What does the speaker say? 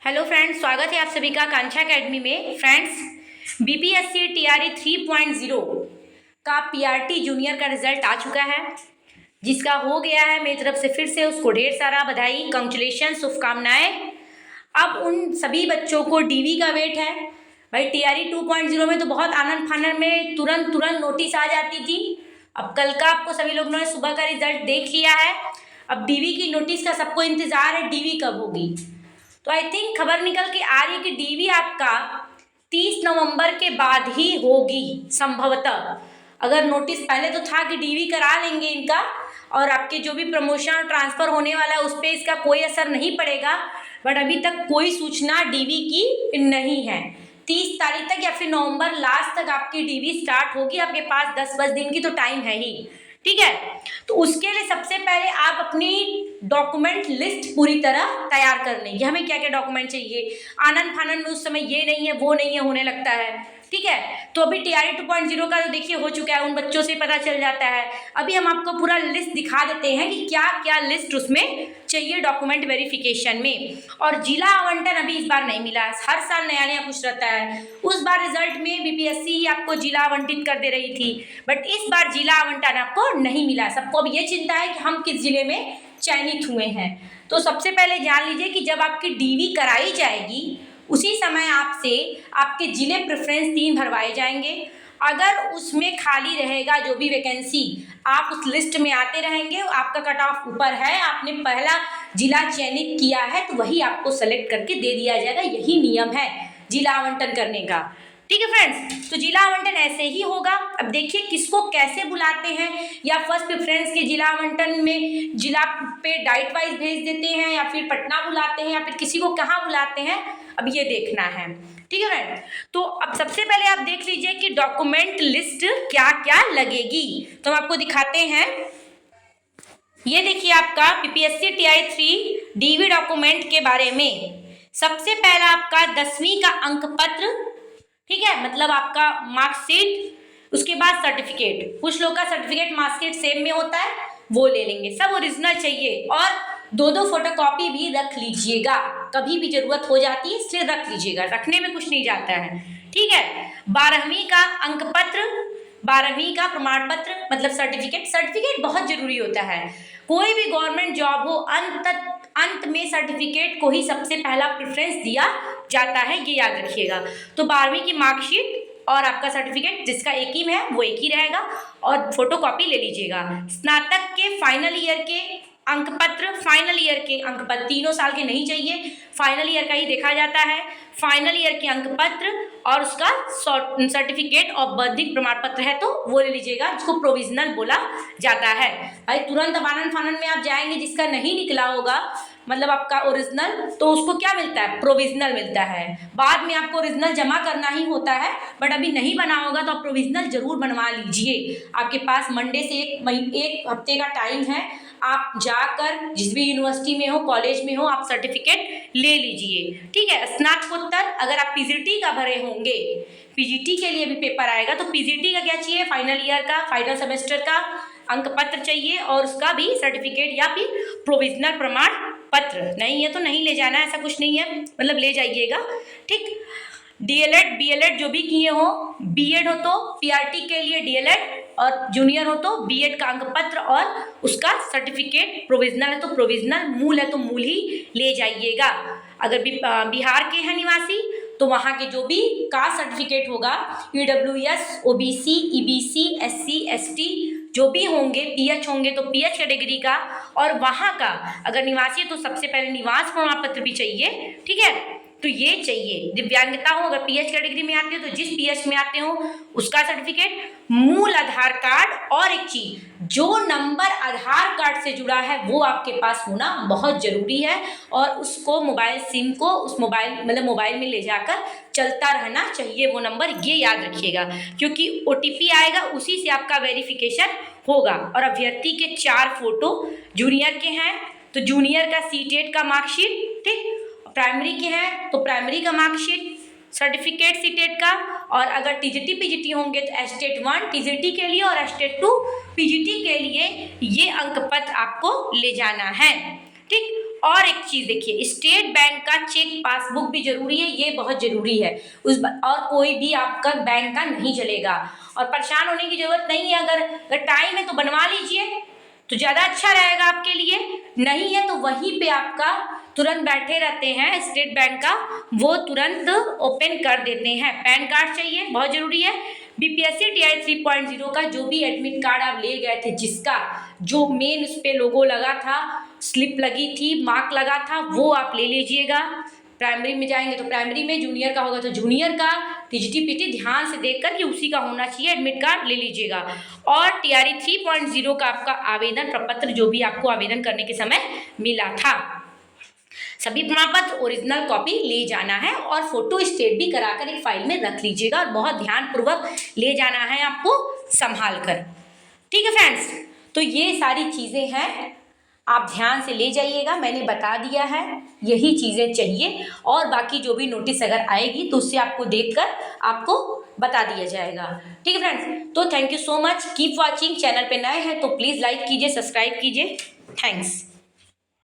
Hello friends, स्वागत है आप सभी का आकांक्षा एकेडमी में। फ्रेंड्स, बीपीएससी टीआरई 3.0 का पीआरटी जूनियर का रिजल्ट आ चुका है, जिसका हो गया है मेरी तरफ से फिर से उसको ढेर सारा बधाई, कंग्रेचुलेशन, शुभकामनाएं। अब उन सभी बच्चों को डीवी का वेट है। भाई टीआरई 2.0 में तो बहुत आनंद फानन में तुरंत नोटिस आ जाती थी। अब कल का आपको सभी लोगों ने सुबह का रिजल्ट देख लिया है। अब डीवी की नोटिस का सबको इंतजार है, डीवी कब होगी। तो आई थिंक खबर निकल के आ रही है कि डीवी आपका 30 नवंबर के बाद ही होगी संभवतः। अगर नोटिस पहले तो था कि डीवी करा लेंगे इनका, और आपके जो भी प्रमोशन और ट्रांसफर होने वाला है उस पर इसका कोई असर नहीं पड़ेगा, बट अभी तक कोई सूचना डीवी की नहीं है। 30 तारीख तक या फिर नवंबर लास्ट तक आपकी डीवी स्टार्ट होगी। आपके पास 10 दिन की तो टाइम है ही, ठीक है। तो उसके लिए सबसे पहले आप अपनी डॉक्यूमेंट लिस्ट पूरी तरह तैयार कर लेंगे। हमें क्या क्या डॉक्यूमेंट चाहिए। आनंद फानन में उस समय ये नहीं है वो नहीं है होने लगता है, ठीक है। तो अभी टीआरई 2.0 का तो देखिए हो चुका है, उन बच्चों से पता चल जाता है। अभी हम आपको पूरा लिस्ट दिखा देते हैं कि क्या क्या लिस्ट उसमें चाहिए डॉक्यूमेंट वेरिफिकेशन में। और जिला आवंटन अभी इस बार नहीं मिला है, हर साल नया नया कुछ रहता है। उस बार रिजल्ट में बीपीएससी ही आपको जिला आवंटित कर दे रही थी, बट इस बार जिला आवंटन आपको नहीं मिला। सबको अब ये चिंता है कि हम किस जिले में चयनित हुए हैं। तो सबसे पहले जान लीजिए कि जब आपकी डीवी कराई जाएगी उसी समय आपसे आपके जिले प्रेफरेंस 3 भरवाए जाएंगे। अगर उसमें खाली रहेगा जो भी वैकेंसी, आप उस लिस्ट में आते रहेंगे, आपका कट ऑफ ऊपर है, आपने पहला जिला चयनित किया है, तो वही आपको सेलेक्ट करके दे दिया जाएगा। यही नियम है जिला आवंटन करने का, ठीक है फ्रेंड्स। तो जिला आवंटन ऐसे ही होगा। अब देखिए किसको कैसे बुलाते हैं, या फर्स्ट प्रेफरेंस के जिला आवंटन में जिला पे डाइट वाइज भेज देते हैं, या फिर पटना बुलाते हैं, या फिर किसी को कहाँ बुलाते हैं, अब ये देखना है, ठीक है फ्रेंड। तो अब सबसे पहले आप देख लीजिए कि डॉक्यूमेंट लिस्ट क्या क्या लगेगी। तो हम आपको दिखाते हैं। ये देखिए आपका बीपीएससी टीआरई 3 डीवी डॉक्यूमेंट के बारे में। सबसे पहला आपका 10वीं का अंक पत्र, ठीक है, मतलब आपका मार्कशीट। उसके बाद सर्टिफिकेट, कुछ लोग का सर्टिफिकेट मार्कशीट सेम में होता है, वो ले लेंगे। सब ओरिजिनल चाहिए, और 2 फोटोकॉपी भी रख लीजिएगा, कभी भी जरूरत हो जाती है इसलिए रख लीजिएगा, रखने में कुछ नहीं जाता है, ठीक है। 12वीं का अंक पत्र, 12वीं का प्रमाण पत्र मतलब सर्टिफिकेट बहुत जरूरी होता है। कोई भी गवर्नमेंट जॉब हो, अंत में सर्टिफिकेट को ही सबसे पहला प्रेफरेंस दिया जाता है, ये याद रखिएगा। तो 12वीं की मार्कशीट और आपका सर्टिफिकेट जिसका एक ही में है वो एक ही रहेगा, और फोटोकॉपी ले लीजिएगा। स्नातक के फाइनल ईयर के अंक पत्र, फाइनल ईयर के अंक पत्र, 3 साल के नहीं चाहिए, फाइनल ईयर का ही देखा जाता है। फाइनल ईयर के अंक पत्र और उसका सर्टिफिकेट और बौद्धिक प्रमाण पत्र है तो वो ले लीजिएगा, जिसको प्रोविजनल बोला जाता है। भाई तुरंत अब आनंद फानन में आप जाएंगे, जिसका नहीं निकला होगा मतलब आपका ओरिजिनल, तो उसको क्या मिलता है, प्रोविजनल मिलता है। बाद में आपको ओरिजिनल जमा करना ही होता है, बट अभी नहीं बना होगा तो आप प्रोविजनल जरूर बनवा लीजिए। आपके पास मंडे से एक हफ्ते का टाइम है, आप जाकर जिस भी यूनिवर्सिटी में हो, कॉलेज में हो, आप सर्टिफिकेट ले लीजिए, ठीक है। स्नातकोत्तर अगर आप पीजीटी का भरे होंगे, पीजीटी के लिए भी पेपर आएगा, तो पीजीटी का क्या चाहिए, फाइनल ईयर का, फाइनल सेमेस्टर का अंक पत्र चाहिए, और उसका भी सर्टिफिकेट या फिर प्रोविजनल प्रमाण पत्र। नहीं है तो नहीं ले जाना, ऐसा कुछ नहीं है, मतलब ले जाइएगा, ठीक। डीएलएड बीएलएड जो भी किए हो, बीएड हो तो पीआरटी के लिए डीएलएड, और जूनियर हो तो बीएड का अंक पत्र और उसका सर्टिफिकेट। प्रोविजनल है तो प्रोविजनल, मूल है तो मूल ही ले जाइएगा। अगर बिहार के हैं निवासी तो वहाँ के जो भी कास्ट सर्टिफिकेट होगा, EWS, OBC, EBC, SC, ST जो भी होंगे, पीएच होंगे तो पीएच कैटेगरी का, और वहाँ का अगर निवासी है तो सबसे पहले निवास प्रमाण पत्र भी चाहिए, ठीक है। तो ये चाहिए। दिव्यांगता हो, अगर पीएच कैटेगरी में आते हो तो जिस पीएच में आते हो उसका सर्टिफिकेट, मूल आधार कार्ड, और एक चीज, जो नंबर आधार कार्ड से जुड़ा है वो आपके पास होना बहुत जरूरी है, और उसको मोबाइल सिम को उस मोबाइल में ले जाकर चलता रहना चाहिए वो नंबर, ये याद रखिएगा, क्योंकि ओटीपी आएगा उसी से आपका वेरिफिकेशन होगा। और अभ्यर्थी के 4 फोटो, जूनियर के हैं तो जूनियर का सीटेट का मार्कशीट, ठीक, प्राइमरी के हैं तो प्राइमरी का मार्कशीट, सर्टिफिकेट सीटेट का, और अगर टीजीटी पीजीटी होंगे तो एस्टेट 1 टीजीटी के लिए और एस्टेट 2 पीजीटी के लिए ये अंक पत्र आपको ले जाना है, ठीक। और एक चीज देखिए, स्टेट बैंक का चेक पासबुक भी जरूरी है, ये बहुत जरूरी है। और कोई भी आपका बैंक का नहीं चलेगा। और परेशान होने की जरूरत नहीं है, अगर टाइम है तो बनवा लीजिए तो ज्यादा अच्छा रहेगा आपके लिए, नहीं है तो वहीं पे आपका तुरंत बैठे रहते हैं स्टेट बैंक का, वो तुरंत ओपन कर देते हैं। पैन कार्ड चाहिए, बहुत जरूरी है। बीपीएससी टीआरई 3.0 का जो भी एडमिट कार्ड आप ले गए थे, जिसका जो मेन उस पे लोगो लगा था, स्लिप लगी थी, मार्क लगा था, वो आप ले लीजिएगा। प्राइमरी में जाएंगे तो प्राइमरी में, जूनियर का होगा तो जूनियर का, टीजीटी पीटी ध्यान से देखकर कि उसी का होना चाहिए एडमिट कार्ड ले लीजिएगा। और टीआरई 3.0 का आपका आवेदन प्रपत्र जो भी आपको आवेदन करने के समय मिला था, सभी प्रमाण पत्र ओरिजिनल कॉपी ले जाना है और फोटो स्टेट भी कराकर एक फाइल में रख लीजिएगा और बहुत ध्यानपूर्वक ले जाना है आपको संभाल कर। ठीक है फ्रेंड्स, तो ये सारी चीजें हैं, आप ध्यान से ले जाइएगा, मैंने बता दिया है यही चीजें चाहिए। और बाकी जो भी नोटिस अगर आएगी तो उससे आपको देखकर आपको बता दिया जाएगा। ठीक है फ्रेंड्स, तो thank you so much, keep watching. Channel पे नए हैं तो प्लीज लाइक कीजिए, सब्सक्राइब कीजिए। थैंक्स।